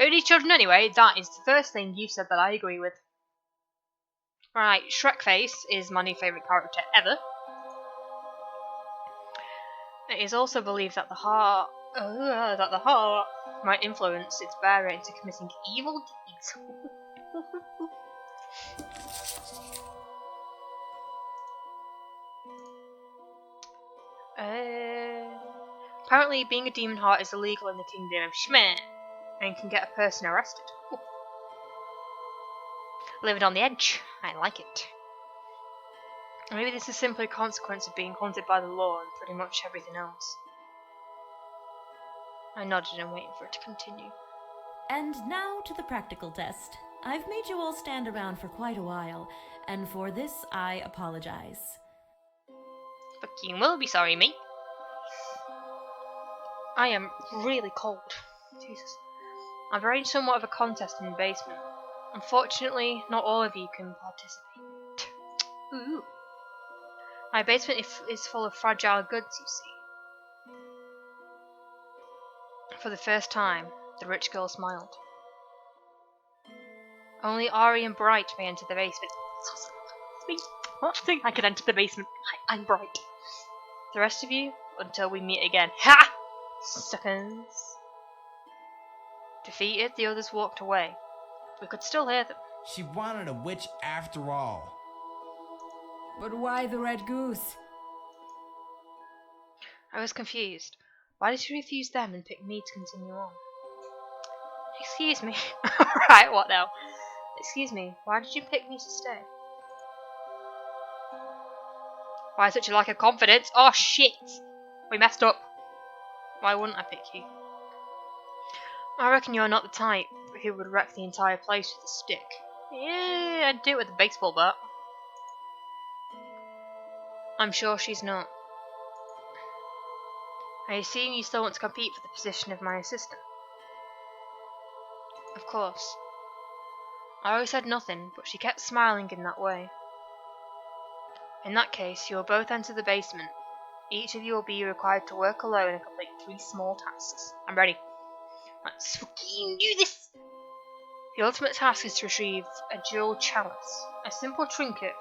Who are these children anyway? That is the first thing you said that I agree with. Right, Shrekface is my new favourite character ever. It is also believed that the heart might influence its bearer into committing evil deeds. Apparently, being a Demonheart is illegal in the Kingdom of Shmeh and can get a person arrested. Ooh. Living on the edge, I like it. Maybe this is simply a consequence of being haunted by the law and pretty much everything else. I nodded and waited for it to continue. And now to the practical test. I've made you all stand around for quite a while, and for this I apologize. Fuck you, will be sorry, me. I am really cold. Jesus. I've arranged somewhat of a contest in the basement. Unfortunately, not all of you can participate. Ooh. My basement is full of fragile goods, you see. For the first time, the rich girl smiled. Only Ari and Bright may enter the basement. I think I could enter the basement. I'm Bright. The rest of you, until we meet again. Ha! Suckers. Defeated, the others walked away. We could still hear them. She wanted a witch after all. But why the red goose? I was confused. Why did she refuse them and pick me to continue on? Excuse me. Right, what now? Excuse me, why did you pick me to stay? Why such a lack of confidence? Oh shit! We messed up. Why wouldn't I pick you? I reckon you're not the type who would wreck the entire place with a stick. Yeah, I'd do it with a baseball bat. I'm sure she's not. I assume you still want to compete for the position of my assistant. Of course. I always said nothing, but she kept smiling in that way. In that case, you will both enter the basement. Each of you will be required to work alone and complete 3 small tasks. I'm ready. Let's fucking do this! The ultimate task is to retrieve a jewel chalice. A simple trinket,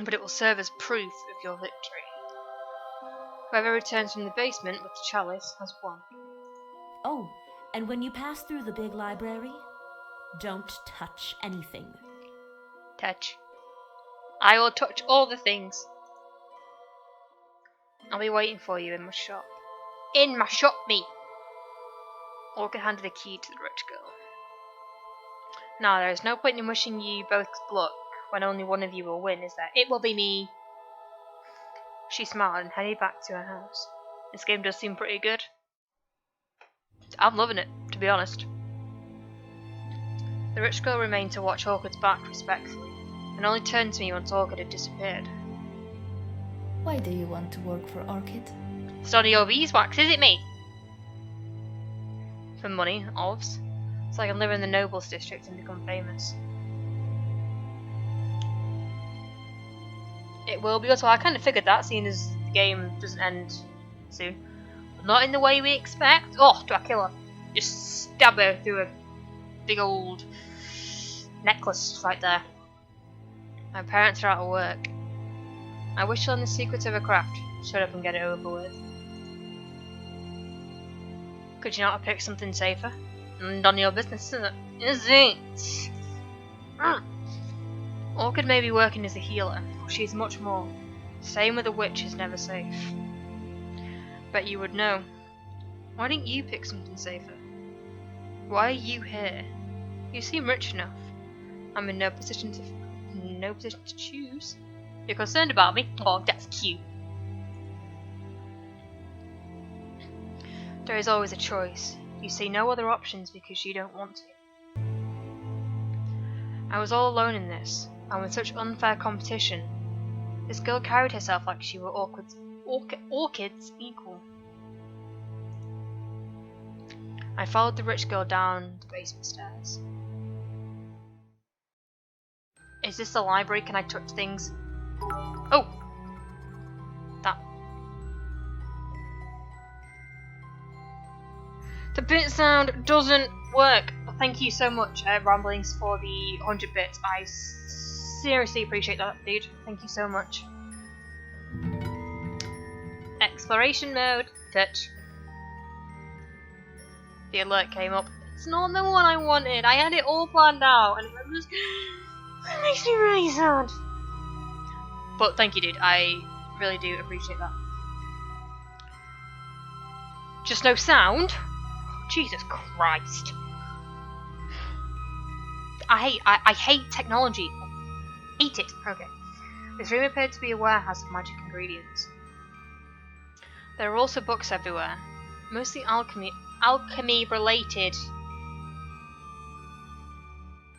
but it will serve as proof of your victory. Whoever returns from the basement with the chalice has won. Oh, and when you pass through the big library, don't touch anything. Touch. I will touch all the things. I'll be waiting for you in my shop. In my shop, me! Orchid handed a key to the rich girl. Now, there is no point in wishing you both good luck when only one of you will win, is there? It will be me! She smiled and headed back to her house. This game does seem pretty good. I'm loving it, to be honest. The rich girl remained to watch Orchid's back respectfully, and only turned to me once Orchid had disappeared. Why do you want to work for Orchid? It's none of your beeswax, is it, me? For money, olives. So I can live in the nobles district and become famous. It will be, so I kind of figured that, seeing as the game doesn't end soon. But not in the way we expect. Oh, do I kill her? Just stab her through a big old necklace right there. My parents are out of work. I wish to learn the secrets of her craft. Shut up and get it over with. Could you not have picked something safer? None of your business, is it? Is it? Orchid may be working as a healer, but she's much more. Same with a witch is never safe. Bet you would know. Why didn't you pick something safer? Why are you here? You seem rich enough. I'm in no position to choose. You're concerned about me? Oh, that's cute. There is always a choice. You see no other options because you don't want to. I was all alone in this, and with such unfair competition, this girl carried herself like she were Orchid's equal. I followed the rich girl down the basement stairs. Is this the library? Can I touch things? Oh! That. The bit sound doesn't work. Thank you so much, Ramblings, for the 100 bits. I seriously appreciate that, dude. Thank you so much. Exploration mode. Touch. The alert came up. It's not the one I wanted. I had it all planned out, and it was just... It makes me really sad. But thank you, dude. I really do appreciate that. Just no sound? Jesus Christ. I hate technology. I hate it. Okay. This room appeared to be a warehouse of magic ingredients. There are also books everywhere. Mostly alchemy related.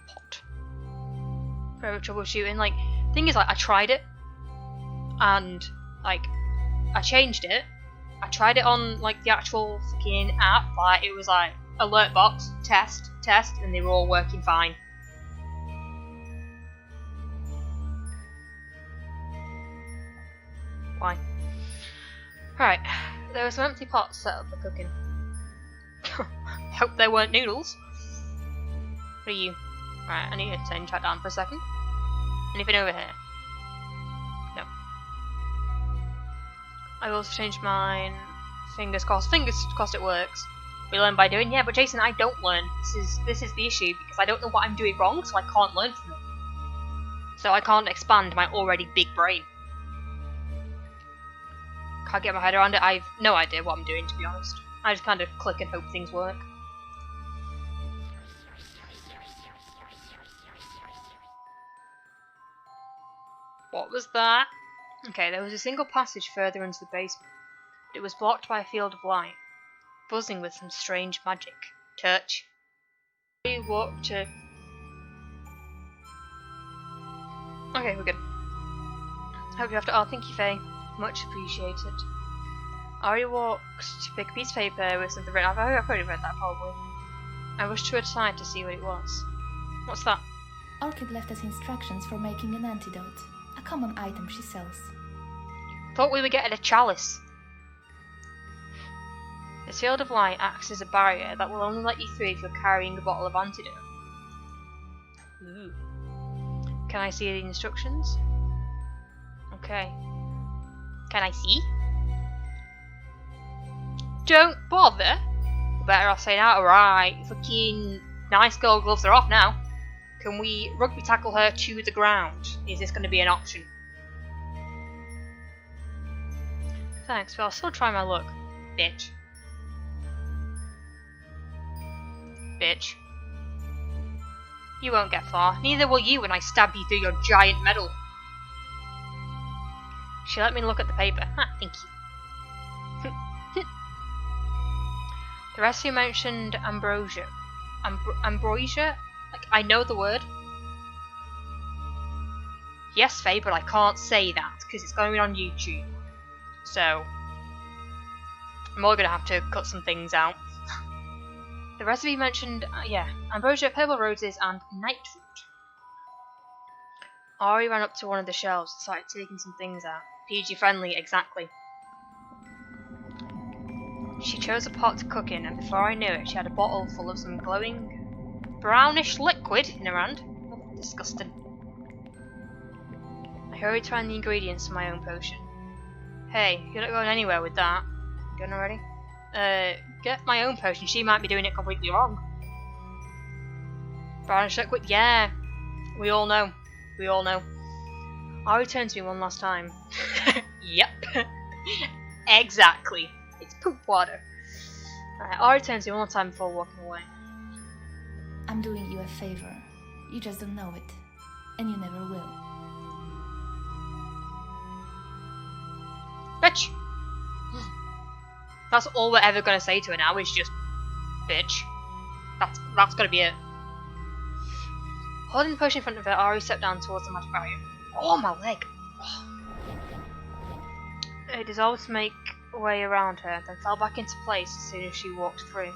What? Forever troubleshooting. Like, thing is, like, I tried it. And, like, I changed it. I tried it on, like, the actual fucking app. Like, it was like, alert box, test, and they were all working fine. Why? Right, there were some empty pots set up for cooking. Hope there weren't noodles. What are you? Right, I need to turn chat down for a second. Anything over here? No. I've also changed mine. Fingers crossed it works. We learn by doing. Yeah, but Jason, I don't learn. This is the issue, because I don't know what I'm doing wrong, so I can't learn from it. So I can't expand my already big brain. Can't get my head around it. I've no idea what I'm doing, to be honest. I just kind of click and hope things work. What was that? Okay, there was a single passage further into the basement. It was blocked by a field of light, buzzing with some strange magic. Touch. We walked to... Okay, we're good. Hope you have to... Oh, thank you, Faye. Much appreciated. Ari walked to pick a piece of paper with something written. I've already read that, probably. I rushed to her side to see what it was. What's that? Orchid left us instructions for making an antidote. A common item she sells. Thought we were getting a chalice. This field of light acts as a barrier that will only let you through if you're carrying a bottle of antidote. Ooh. Can I see the instructions? Okay. Can I see? Don't bother. Better off saying out, alright. Fucking nice girl gloves are off now. Can we rugby tackle her to the ground? Is this going to be an option? Thanks, but I'll still try my luck. Bitch. Bitch. You won't get far. Neither will you when I stab you through your giant medal. She let me look at the paper. Thank you. The rest of you mentioned ambrosia. Ambrosia? Like, I know the word. Yes, Faye, but I can't say that because it's going to be on YouTube. So, I'm all going to have to cut some things out. The rest of you mentioned, ambrosia, purple roses, and nightroot. Ari ran up to one of the shelves and started taking some things out. PG friendly, exactly. She chose a pot to cook in, and before I knew it, she had a bottle full of some glowing brownish liquid in her hand. Oh, disgusting. I hurried to find the ingredients for my own potion. Hey, you're not going anywhere with that. Done already? Get my own potion. She might be doing it completely wrong. Brownish liquid? Yeah. We all know. We all know. Ari turned to me one last time. Yep. Exactly. It's poop water. Ari turned to me one more time before walking away. I'm doing you a favor. You just don't know it. And you never will. Bitch! That's all we're ever gonna say to her now is just bitch. That's gonna be it. Holding the potion in front of her, Ari stepped down towards the magic barrier. Oh, my leg! It dissolved to make a way around her, then fell back into place as soon as she walked through.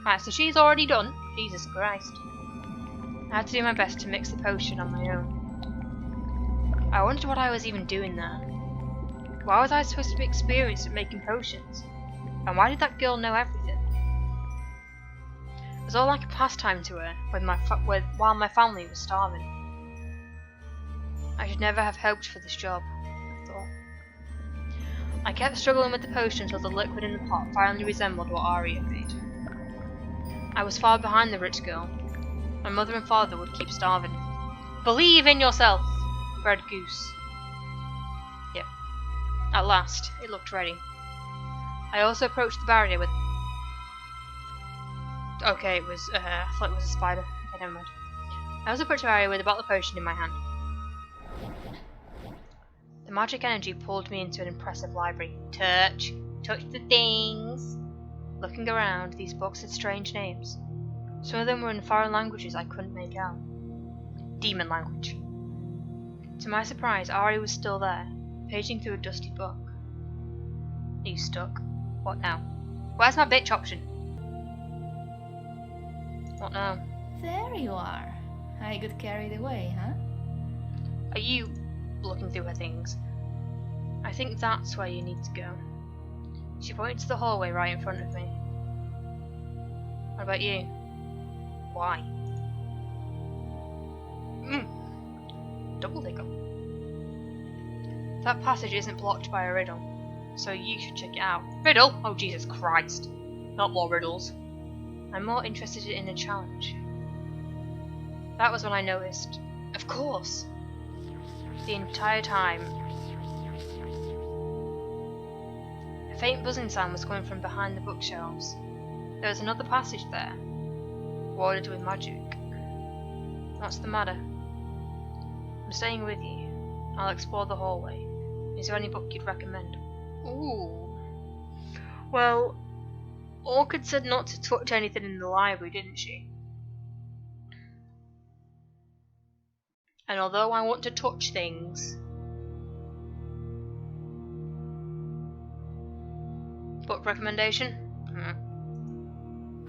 Right, so she's already done. Jesus Christ. I had to do my best to mix the potion on my own. I wondered what I was even doing there. Why was I supposed to be experienced at making potions? And why did that girl know everything? It was all like a pastime to her while my family was starving. I should never have hoped for this job, I thought. I kept struggling with the potion until the liquid in the pot finally resembled what Ari had made. I was far behind the rich girl. My mother and father would keep starving. Believe in yourself, Red Goose. Yep. At last, it looked ready. I also approached the barrier with... Okay, it was... I thought it was a spider. Okay, never mind. I also approached the barrier with a bottle of potion in my hand. The magic energy pulled me into an impressive library. Touch the things. Looking around, these books had strange names. Some of them were in foreign languages I couldn't make out. Demon language. To my surprise, Ari was still there, paging through a dusty book. Are you stuck? What now? Where's my bitch option? What now? There you are. I got carried away, huh? Are you looking through her things? I think that's where you need to go. She pointed to the hallway right in front of me. What about you? Why? Double diggle. That passage isn't blocked by a riddle, so you should check it out. Riddle? Oh Jesus Christ. Not more riddles. I'm more interested in a challenge. That was when I noticed. Of course! The entire time, a faint buzzing sound was coming from behind the bookshelves. There was another passage there, warded with magic. What's the matter? I'm staying with you. I'll explore the hallway. Is there any book you'd recommend? Ooh. Well, Orchid said not to touch anything in the library, didn't she? And although I want to touch things, book recommendation?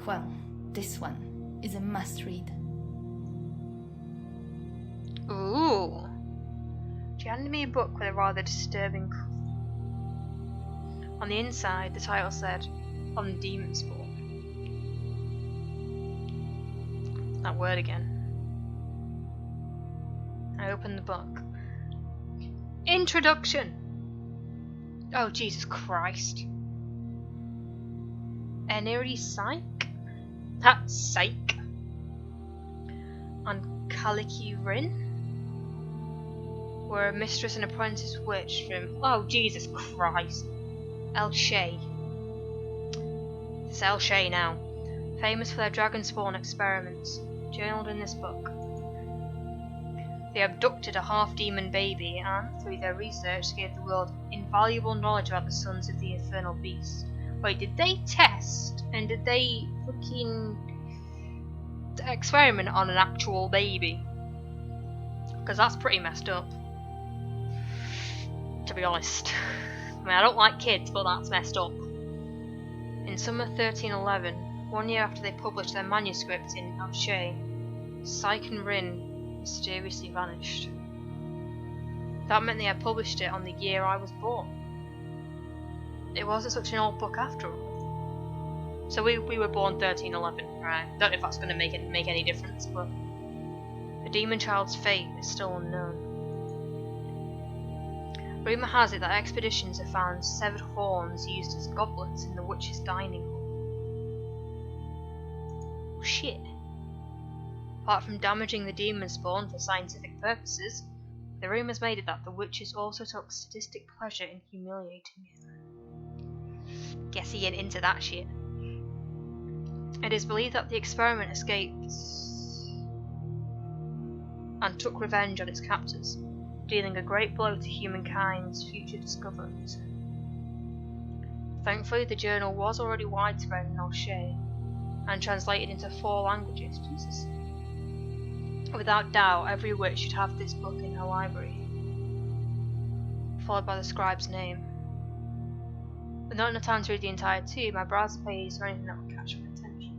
Well, this one is a must-read. Ooh. She handed me a book with a rather disturbing cover. On the inside, the title said, "On the Demon Spawn." That word again. I opened the book. Introduction! Oh, Jesus Christ. Eniri Psyche? That's Psyche. On Kaliki Rin? Were a mistress and apprentice witch from... Oh, Jesus Christ. El Shay. It's El Shay now. Famous for their dragon spawn experiments. Journaled in this book. They abducted a half-demon baby and, through their research, gave the world invaluable knowledge about the sons of the infernal beast. Wait, did they test? And did they fucking experiment on an actual baby? Because that's pretty messed up. To be honest. I mean, I don't like kids, but that's messed up. In summer 1311, 1 year after they published their manuscript in Alshay, Psyche and Rin mysteriously vanished. That meant they had published it on the year I was born. It wasn't such an old book after all. So we were born 1311, right? Don't know if that's going to make any difference, but the demon child's fate is still unknown. Rumour has it that expeditions have found severed horns used as goblets in the witch's dining hall. Oh, shit. Apart from damaging the demon spawn for scientific purposes, the rumours made it that the witches also took sadistic pleasure in humiliating it. Guess he ain't into that shit. It is believed that the experiment escaped and took revenge on its captors, dealing a great blow to humankind's future discoveries. Thankfully, the journal was already widespread in Alshay and translated into 4 languages. Jesus. Without doubt, every witch should have this book in her library, followed by the scribe's name. With not enough time to read the entire tome, I browsed the pages for anything that would catch my attention.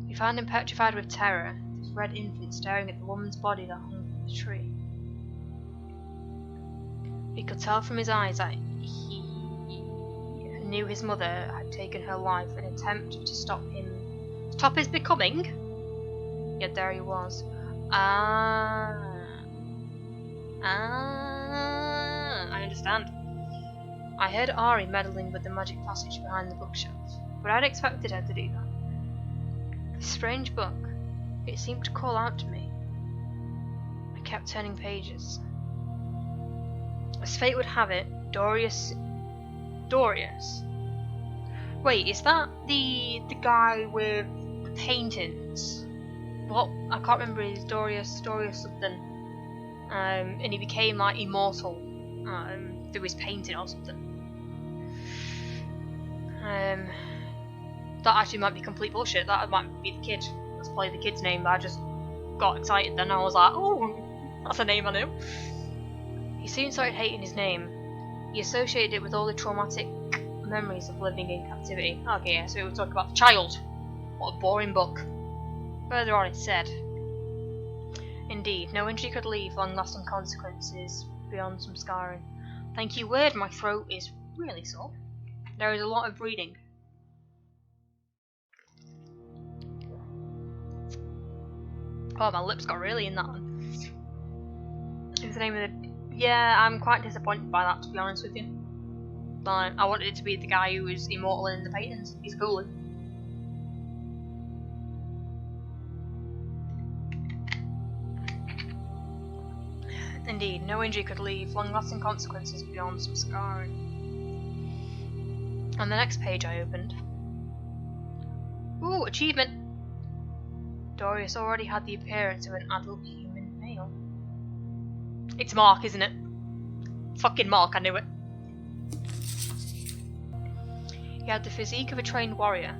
We found him petrified with terror, this red infant staring at the woman's body that hung from the tree. We could tell from his eyes that he knew his mother had taken her life in an attempt to stop him Top is becoming? Yet there he was. I understand. I heard Ari meddling with the magic passage behind the bookshelf, but I'd expected her to do that. This strange book, it seemed to call out to me. I kept turning pages. As fate would have it, Dorius? Wait, is that the guy with the paintings? What? I can't remember his Dorius something. And he became like immortal through his painting or something. That actually might be complete bullshit. That might be the kid. Let's play the kid's name. I just got excited then. I was like, oh, that's a name I know. He soon started hating his name. He associated it with all the traumatic memories of living in captivity. Okay, yeah, so it would talk about the child. What a boring book. Further on it said, indeed, no injury could leave long-lasting consequences beyond some scarring. Thank you, word, my throat is really sore. There is a lot of reading. Oh, my lips got really in that one. What's the name of the... Yeah, I'm quite disappointed by that, to be honest with you. Like, I wanted it to be the guy who was immortal in the paintings. He's cooler. Indeed, no injury could leave long-lasting consequences beyond some scarring. On the next page I opened. Ooh, achievement! Dorius already had the appearance of an adult human male. It's Mark, isn't it? Fucking Mark, I knew it. He had the physique of a trained warrior.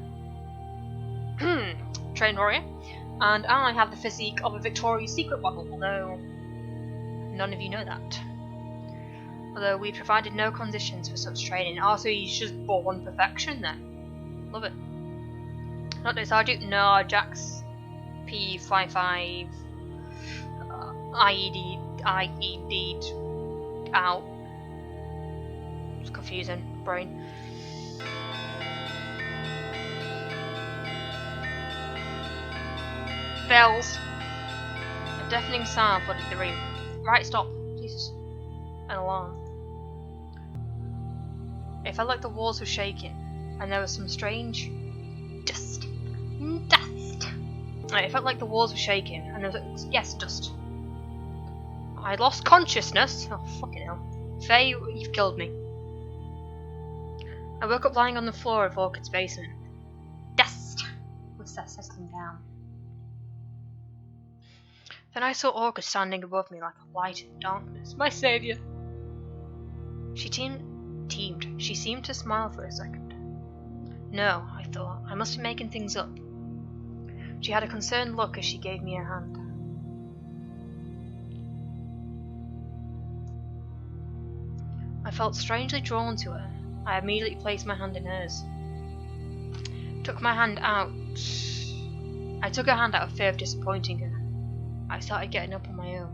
Trained warrior? And I have the physique of a Victoria's Secret model, although none of you know that. Although we provided no conditions for such training. Also, he's just born perfection then. Love it. Not this Sergeant? No, Jax P55 IED out. It's confusing. Brain. Bells. A deafening sound flooded the room. Right, stop. Jesus. An alarm. It felt like the walls were shaking, and there was some strange dust. It felt like the walls were shaking, and there was yes, dust. I lost consciousness. Oh fucking hell, Faye, you've killed me. I woke up lying on the floor of Orchid's basement. Dust was settling down. Then I saw Orchid standing above me like a light in the darkness. My saviour. She She seemed to smile for a second. No, I thought, I must be making things up. She had a concerned look as she gave me her hand. I felt strangely drawn to her. I immediately placed my hand in hers. Took my hand out. I took her hand out of fear of disappointing her. I started getting up on my own.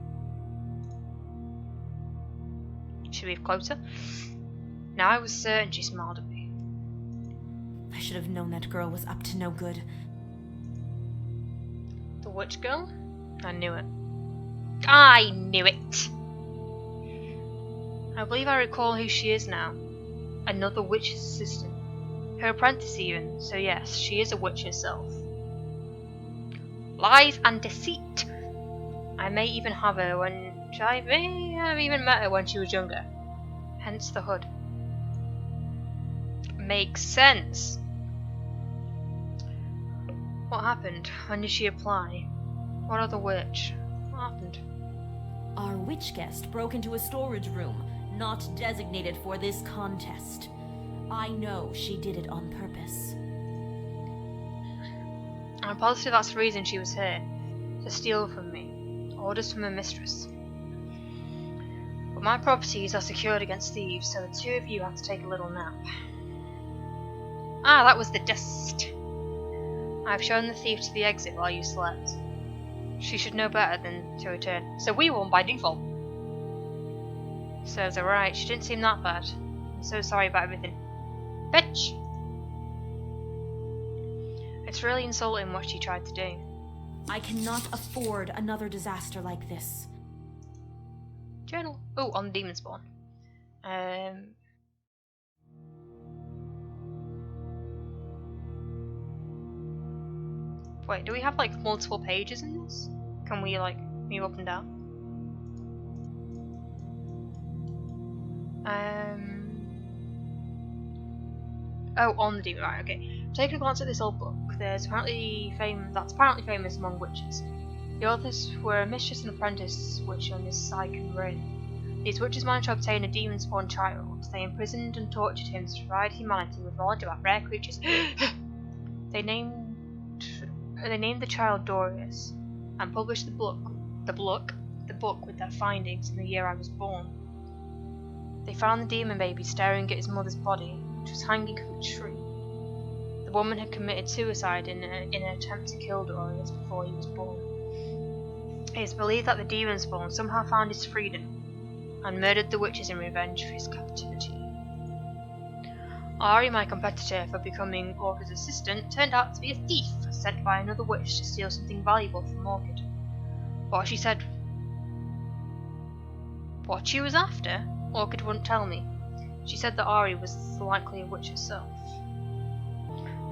Should we move closer? Now I was certain she smiled at me. I should have known that girl was up to no good. The witch girl? I knew it. I knew it! I believe I recall who she is now. Another witch's assistant. Her apprentice even, so yes, she is a witch herself. Lies and deceit! I may even have her when... I may have even met her when she was younger. Hence the hood. Makes sense. What happened? When did she apply? What other witch? What happened? Our witch guest broke into a storage room, not designated for this contest. I know she did it on purpose. I'm positive that's the reason she was here. To steal from me. Orders from her mistress. But my properties are secured against thieves, so the two of you have to take a little nap. Ah, that was the dust. I've shown the thief to the exit while you slept. She should know better than to return. So we won by default. Serves her right. She didn't seem that bad. I'm so sorry about everything. Bitch! It's really insulting what she tried to do. I cannot afford another disaster like this. Journal. Oh, on the demon spawn. Wait, do we have like multiple pages in this? Can we like move up and down? Oh, on the demon. Right, okay. Taking a glance at this old book, that's apparently famous among witches. The authors were a mistress and apprentice witch known as Sycan Rin. These witches managed to obtain a demon-spawn child. They imprisoned and tortured him to provide humanity with knowledge about rare creatures. They named the child Dorius and published the book with their findings in the year I was born. They found the demon baby staring at his mother's body, which was hanging from a tree. The woman had committed suicide in an attempt to kill Dorius before he was born. It is believed that the demon spawn somehow found his freedom and murdered the witches in revenge for his captivity. Ari, my competitor for becoming Orchid's assistant, turned out to be a thief sent by another witch to steal something valuable from Orchid. What she said, what she was after, Orchid wouldn't tell me. She said that Ari was likely a witch herself.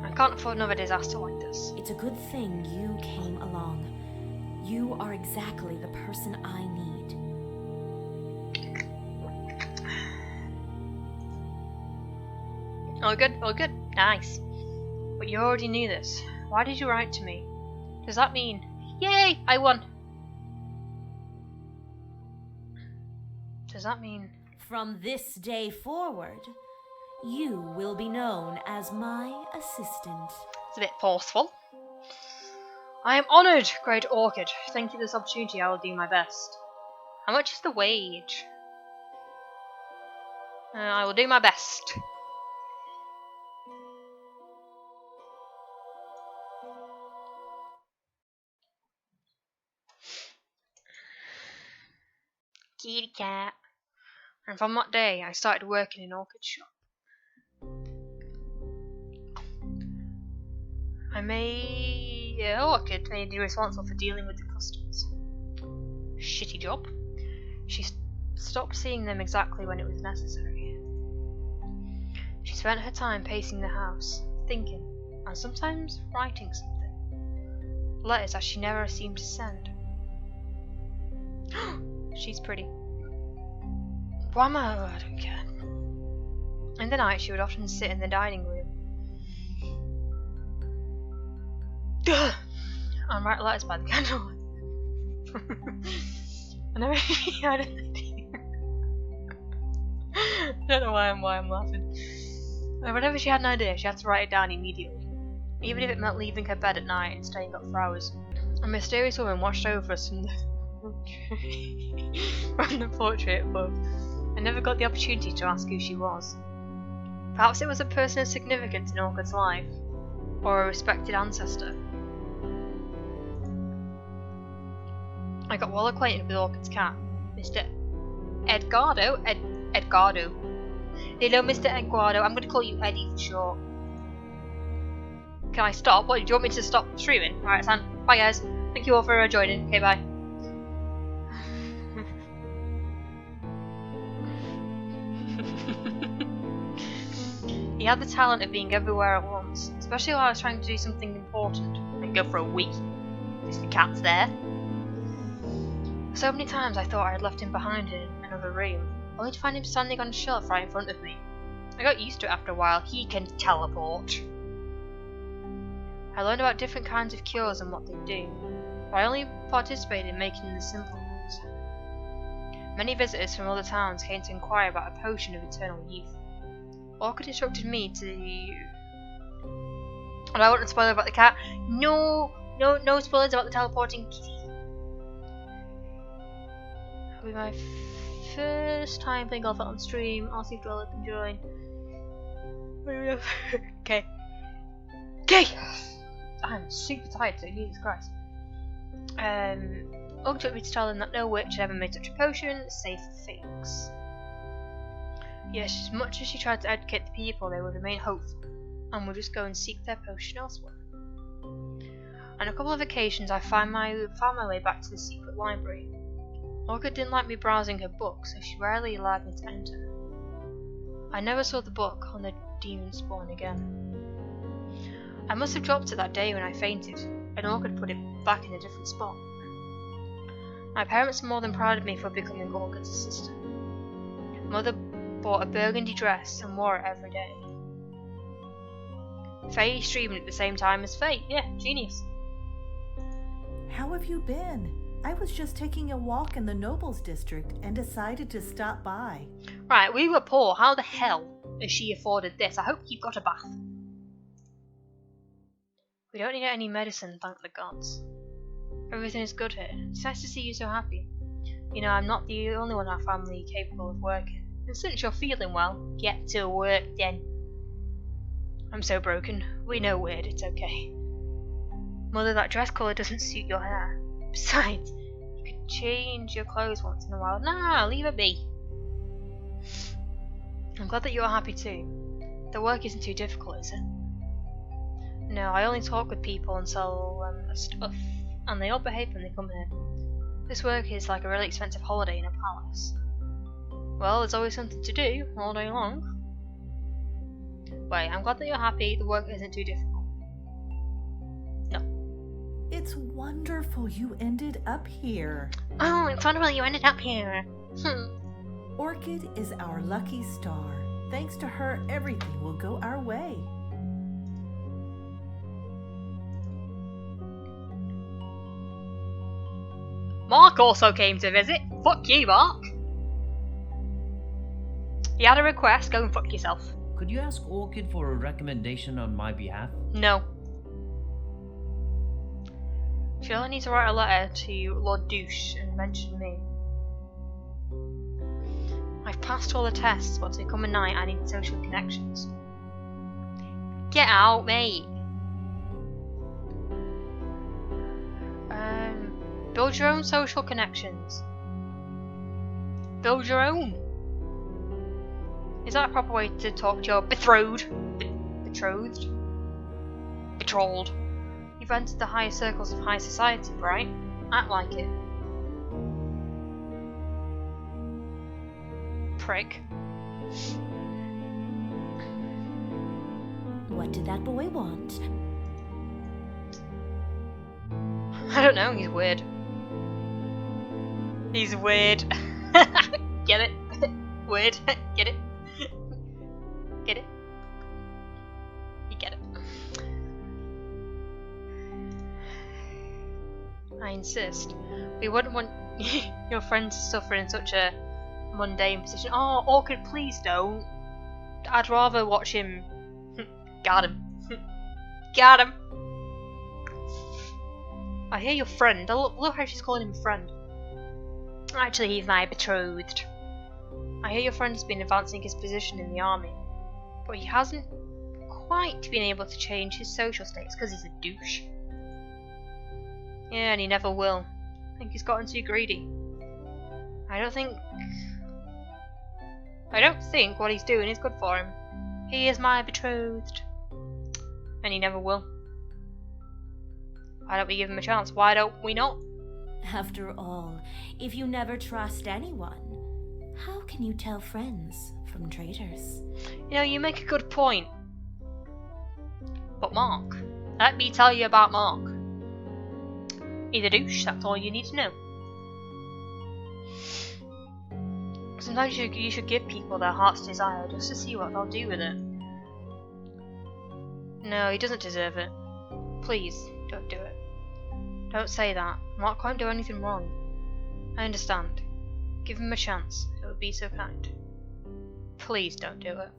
I can't afford another disaster like this. It's a good thing you came along. You are exactly the person I need. All good, nice. But you already knew this. Why did you write to me? Does that mean, yay, I won? Does that mean... From this day forward, you will be known as my assistant. It's a bit forceful. I am honoured, great Orchid. Thank you for this opportunity. I will do my best. How much is the wage? I will do my best. Kitty cat. And from that day, I started working in Orchid's shop. Orchid made me responsible for dealing with the customers. Shitty job. She stopped seeing them exactly when it was necessary. She spent her time pacing the house, thinking, and sometimes writing something. Letters that she never seemed to send. She's pretty. Why am I don't care. In the night, she would often sit in the dining room and write letters by the candlelight. I don't know why I'm laughing. Whenever she had an idea, she had to write it down immediately, even if it meant leaving her bed at night and staying up for hours. A mysterious woman watched over us from the portrait above. I never got the opportunity to ask who she was. Perhaps it was a person of significance in Orchid's life, or a respected ancestor. I got well acquainted with Orchid's cat, Mr. Edgardo. Edgardo. Hello, Mr. Edgardo. I'm going to call you Eddie for short. Can I stop? What, do you want me to stop streaming? Alright, San. Bye, guys. Thank you all for joining. Okay, bye. He had the talent of being everywhere at once, especially while I was trying to do something important and go for a wee. At least the cat's there. So many times I thought I had left him behind in another room, only to find him standing on a shelf right in front of me. I got used to it after a while. He can teleport. I learned about different kinds of cures and what they do, but I only participated in making the simple ones. Many visitors from other towns came to inquire about a potion of eternal youth. Orchid instructed me to... And I want to spoil about the cat. No spoilers about the teleporting kitty. It'll be my first time playing Golf on stream. I'll see if Dwell can join. Okay. I'm super tired, so Jesus Christ. Orchid took me to tell them that no witch had ever made such a potion, safe for things. Yes, as much as she tried to educate the people, they would remain hopeful, and would just go and seek their potion elsewhere. On a couple of occasions I found my way back to the secret library. Orchid didn't like me browsing her book, so she rarely allowed me to enter. I never saw the book on the demon spawn again. I must have dropped it that day when I fainted, and Orchid put it back in a different spot. My parents are more than proud of me for becoming Orchid's assistant. Mother bought a burgundy dress and wore it every day. Faye streaming at the same time as Faye. Yeah, genius. How have you been? I was just taking a walk in the Nobles District and decided to stop by. Right, we were poor. How the hell has she afforded this? I hope you've got a bath. We don't need any medicine, thank the gods. Everything is good here. It's nice to see you so happy. You know, I'm not the only one in our family capable of working. And since you're feeling well, get to work then. I'm so broken. We know weird, it's okay. Mother, that dress colour doesn't suit your hair. Besides, you could change your clothes once in a while. Nah, leave it be. I'm glad that you're happy too. The work isn't too difficult, is it? No, I only talk with people and sell stuff, and they all behave when they come here. This work is like a really expensive holiday in a palace. Well, there's always something to do all day long. Wait, I'm glad that you're happy. The work isn't too difficult. No. It's wonderful you ended up here. Oh, it's wonderful you ended up here. Orchid is our lucky star. Thanks to her, everything will go our way. Mark also came to visit. Fuck you, Mark. You had a request, go and fuck yourself. Could you ask Orchid for a recommendation on my behalf? No. She only needs to write a letter to Lord Douche and mention me. I've passed all the tests, but to come at night I need social connections. Get out, mate. Build your own social connections. Build your own. Is that a proper way to talk to your betrothed? Betrothed? Betrothed. You've entered the higher circles of high society, right? Act like it. Prick. What did that boy want? I don't know, he's weird. He's weird. Get it? Weird. Get it? Get it? You get it. I insist. We wouldn't want your friend to suffer in such a mundane position. Oh, Orchid, please don't. I'd rather watch him. Got him. Got him. I hear your friend. I love how she's calling him friend. Actually, he's my betrothed. I hear your friend's been advancing his position in the army, but he hasn't quite been able to change his social status because he's a douche. Yeah, and he never will. I think he's gotten too greedy. I don't think what he's doing is good for him. He is my betrothed. And he never will. Why don't we give him a chance? Why don't we not? After all, if you never trust anyone, how can you tell friends from traitors? You know, you make a good point. But Mark, let me tell you about Mark. He's a douche, that's all you need to know. Sometimes you should give people their heart's desire just to see what they'll do with it. No, he doesn't deserve it. Please, don't do it. Don't say that. Mark won't do anything wrong. I understand. Give him a chance. It would be so kind. Please don't do it.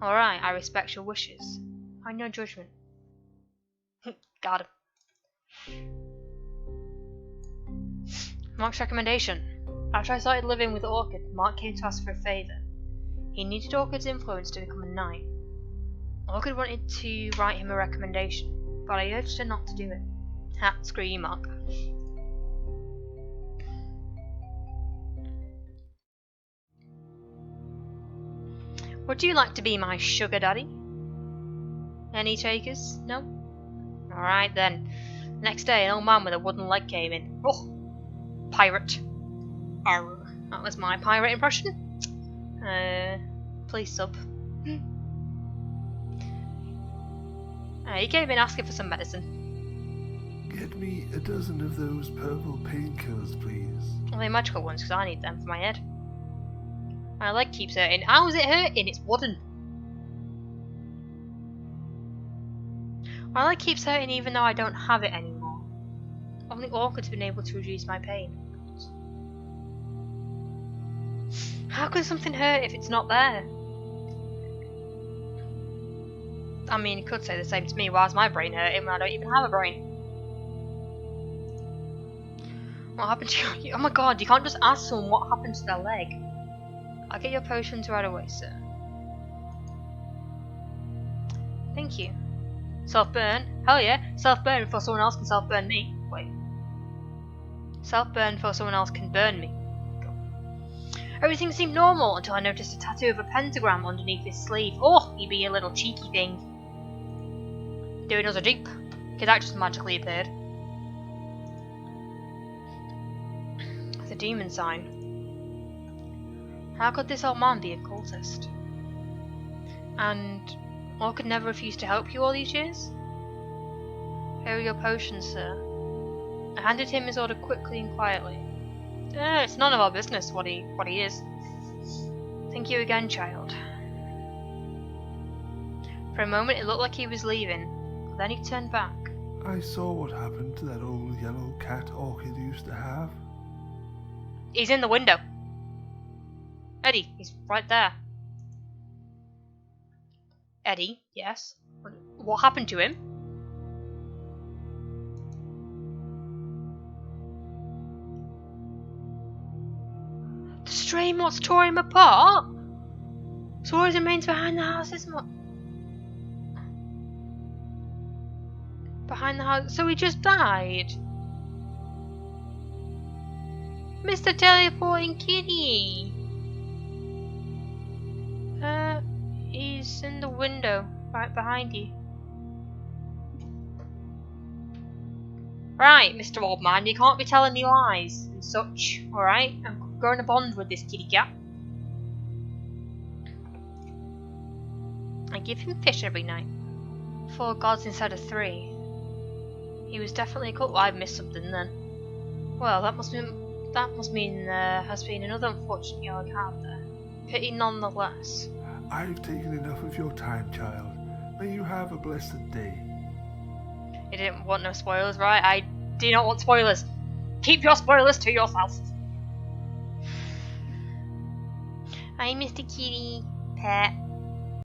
Alright, I respect your wishes. On your judgment. Got him. Mark's recommendation. After I started living with Orchid, Mark came to ask for a favour. He needed Orchid's influence to become a knight. Orchid wanted to write him a recommendation, but I urged her not to do it. Ha, screw you, Mark. Would you like to be my sugar daddy? Any takers? No? Alright then. Next day, an old man with a wooden leg came in. Oh! Pirate. Arr. That was my pirate impression. Please sub. He came in asking for some medicine. Get me a dozen of those purple painkillers, please. Only magical ones, because I need them for my head. My leg keeps hurting. How's it hurting? It's wooden. My leg keeps hurting even though I don't have it anymore. Only Orchid's been able to reduce my pain. How can something hurt if it's not there? I mean, you could say the same to me. Why's my brain hurting when I don't even have a brain? What happened to you? Oh my god, you can't just ask someone what happened to their leg. I'll get your potions right away, sir. Thank you. Self-burn? Hell yeah. Self-burn before someone else can self-burn me. Wait. Self-burn before someone else can burn me. Go. Everything seemed normal until I noticed a tattoo of a pentagram underneath his sleeve. Oh, you be a little cheeky thing. Doing us a dupe. Okay, that just magically appeared. The demon sign. How could this old man be a cultist? And Orchid never refused to help you all these years? Here are your potions, sir. I handed him his order quickly and quietly. It's none of our business what he is. Thank you again, child. For a moment it looked like he was leaving, but then he turned back. I saw what happened to that old yellow cat Orchid used to have. He's in the window. Eddie, he's right there. Eddie, yes. What happened to him? The stray moths tore him apart? So his remains behind the house is behind the house. So he just died. Mr. Teleporting Kitty. He's in the window, right behind you. Right, Mr. Old Man, you can't be telling me lies and such, alright? I'm growing a bond with this kitty cat. I give him fish every night. 4 gods instead of 3. He was definitely a cult. I've missed something then. Well, that must mean there has been another unfortunate yellow cat there. Pity nonetheless. I've taken enough of your time, child. May you have a blessed day. You didn't want no spoilers, right? I do not want spoilers. Keep your spoilers to yourself. Hi, Mr. Kitty. Pet.